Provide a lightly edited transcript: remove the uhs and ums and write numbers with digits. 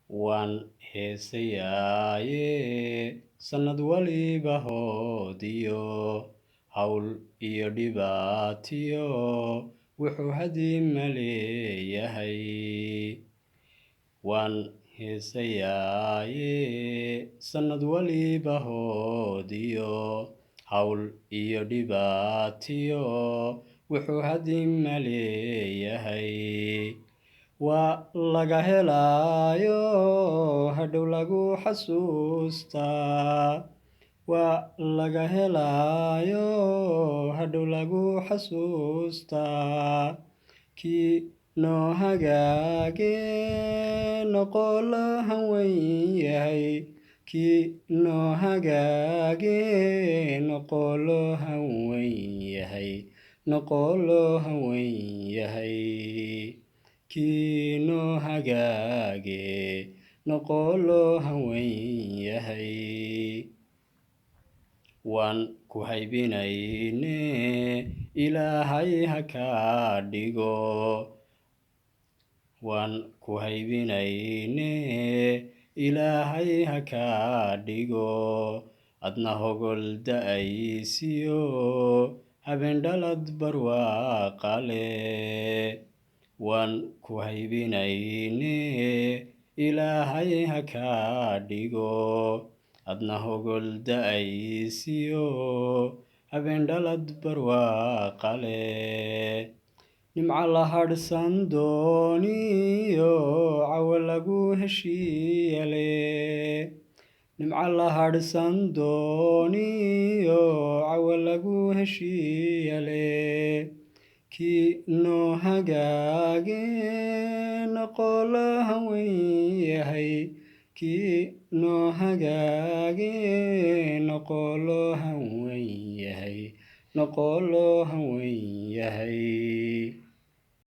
waan heesayaaye sannad waliba hoodiyo hawl iyo dhibaatiyo wuxuu hadima leeyahay waan heesayaaye sannad waliba hoodiyo hawl iyo dhibaatiyo wuxuu hadima leeyahay waa laga helaayo hadhow lagu xasuustaa waa laga helaayo hadhow lagu xasuustaa kii noo hagaage noqoo loo hanweyn yahay kii noo hagaage noqoo loo hanweyn yahay noqoo loo hanweyn yahay kii noo hagaage noqoo loo hanweyn yahay waan ku haybinayne ilaahay ha kaa dhigo waan ku haybinayne ilaahay ha kaa dhigo adna hogol da'aysiyo habendhalad barwaaqale waan ku haybinayne ilaahay ha kaa dhigo adna hogol da'aysiyo habendhalad barwaaqale nimca la hadhsan dooniyo cawa lagu heshiiyale nimca la hadhsan dooniyo cawa lagu heshiiyale kii noo hagaage noqoo loo hanweyn yahay kii noo hagaage noqoo loo hanweyn yahay noqoo loo hanweyn yahay